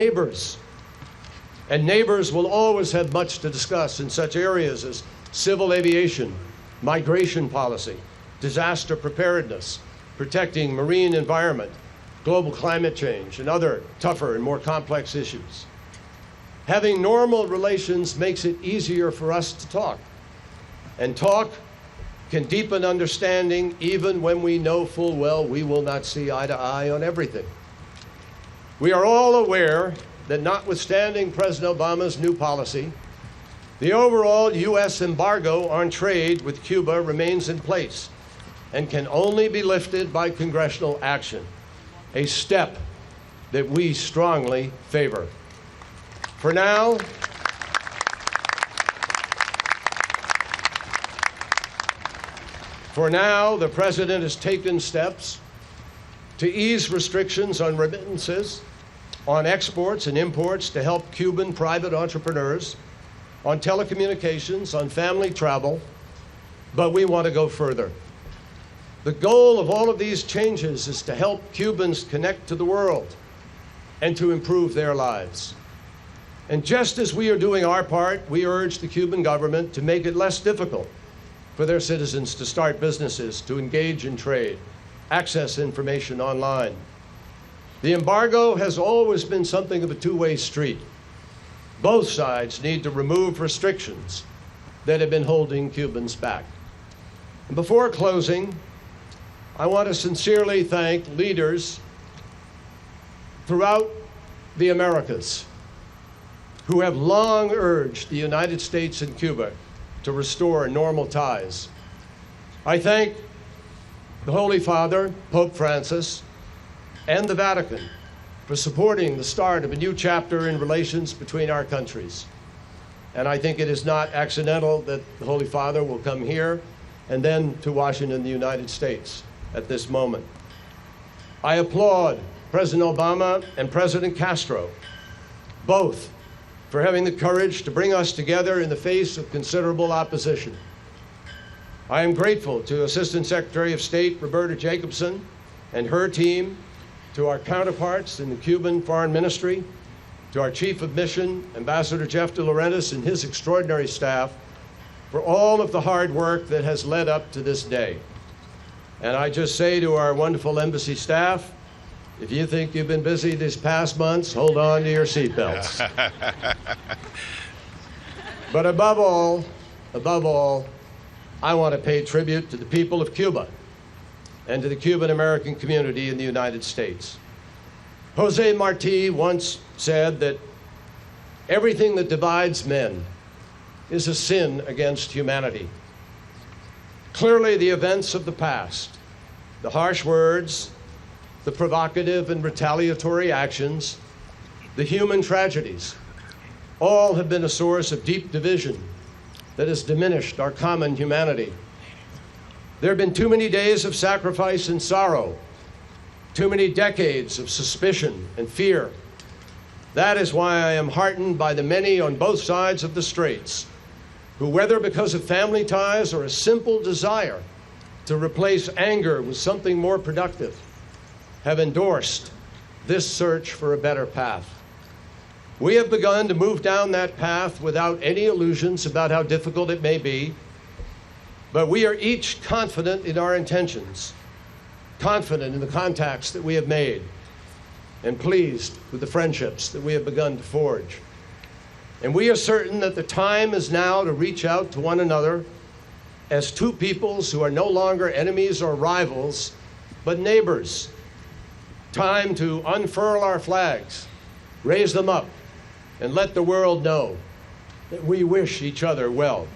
neighbors. And neighbors will always have much to discuss in such areas as civil aviation, migration policy, disaster preparedness, protecting marine environment, global climate change, and other tougher and more complex issues. Having normal relations makes it easier for us to talk. And talk can deepen understanding even when we know full well we will not see eye to eye on everything. We are all aware that notwithstanding President Obama's new policy, the overall U.S. embargo on trade with Cuba remains in place and can only be lifted by congressional action, a step that we strongly favor. For now, the President has taken steps to ease restrictions on remittances, on exports and imports to help Cuban private entrepreneurs, on telecommunications, on family travel, but we want to go further. The goal of all of these changes is to help Cubans connect to the world and to improve their lives. And just as we are doing our part, we urge the Cuban government to make it less difficult for their citizens to start businesses, to engage in trade, access information online. The embargo has always been something of a two-way street. Both sides need to remove restrictions that have been holding Cubans back. And before closing, I want to sincerely thank leaders throughout the Americas who have long urged the United States and Cuba to restore normal ties. I thank the Holy Father, Pope Francis, and the Vatican for supporting the start of a new chapter in relations between our countries. And I think it is not accidental that the Holy Father will come here and then to Washington, the United States, at this moment. I applaud President Obama and President Castro, both, for having the courage to bring us together in the face of considerable opposition. I am grateful to Assistant Secretary of State Roberta Jacobson and her team, to our counterparts in the Cuban Foreign Ministry, to our Chief of Mission, Ambassador Jeff De Laurentiis, and his extraordinary staff, for all of the hard work that has led up to this day. And I just say to our wonderful embassy staff, if you think you've been busy these past months, hold on to your seatbelts. But above all, I want to pay tribute to the people of Cuba and to the Cuban American community in the United States. Jose Marti once said that everything that divides men is a sin against humanity. Clearly, the events of the past, the harsh words, the provocative and retaliatory actions, the human tragedies, all have been a source of deep division that has diminished our common humanity. There have been too many days of sacrifice and sorrow, too many decades of suspicion and fear. That is why I am heartened by the many on both sides of the straits who, whether because of family ties or a simple desire to replace anger with something more productive, have endorsed this search for a better path. We have begun to move down that path without any illusions about how difficult it may be, but we are each confident in our intentions, confident in the contacts that we have made, and pleased with the friendships that we have begun to forge. And we are certain that the time is now to reach out to one another as two peoples who are no longer enemies or rivals, but neighbors. Time to unfurl our flags, raise them up, and let the world know that we wish each other well.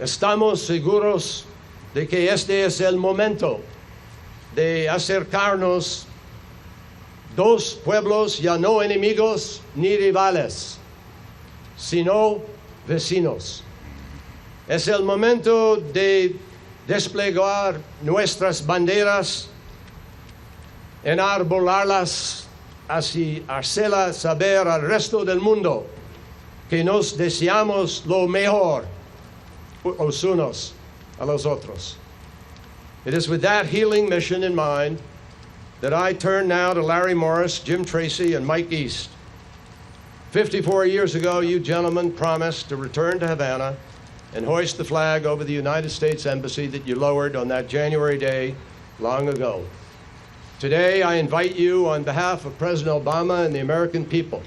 Estamos seguros de que este es el momento de acercarnos dos pueblos ya no enemigos ni rivales, sino vecinos. Es el momento de desplegar nuestras banderas, enarbolarlas, así hacerla saber al resto del mundo que nos deseamos lo mejor los unos a los otros. It is with that healing mission in mind that I turn now to Larry Morris, Jim Tracy, and Mike East. 54 years ago, you gentlemen promised to return to Havana and hoist the flag over the United States Embassy that you lowered on that January day long ago. Today, I invite you on behalf of President Obama and the American people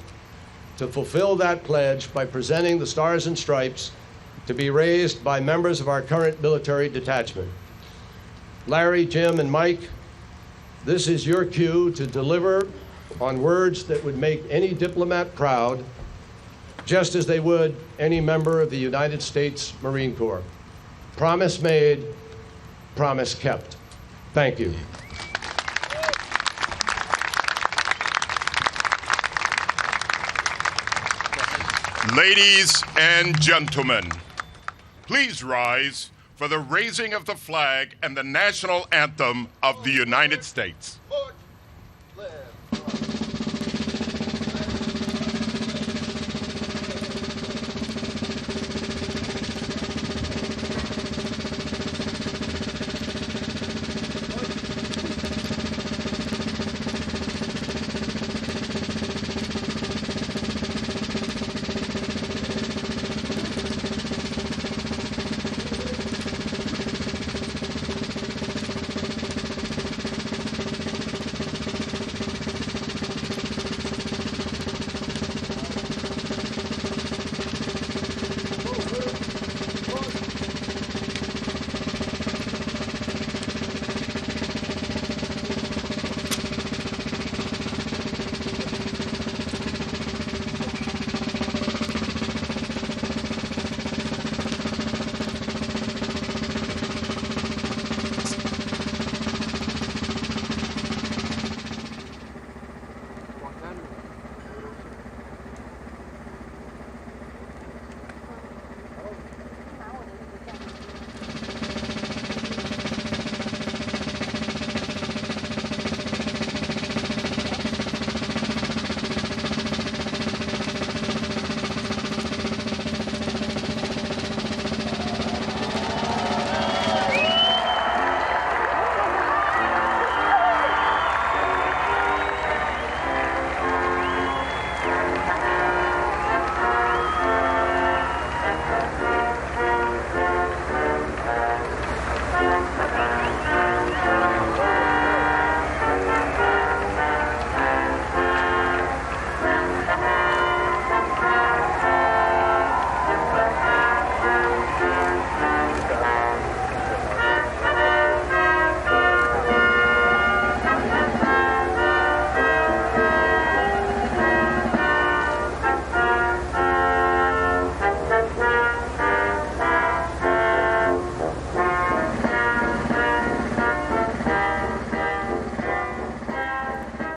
to fulfill that pledge by presenting the Stars and Stripes to be raised by members of our current military detachment. Larry, Jim, and Mike, this is your cue to deliver on words that would make any diplomat proud, just as they would any member of the United States Marine Corps. Promise made, promise kept. Thank you. Ladies and gentlemen, please rise for the raising of the flag and the national anthem of the United States.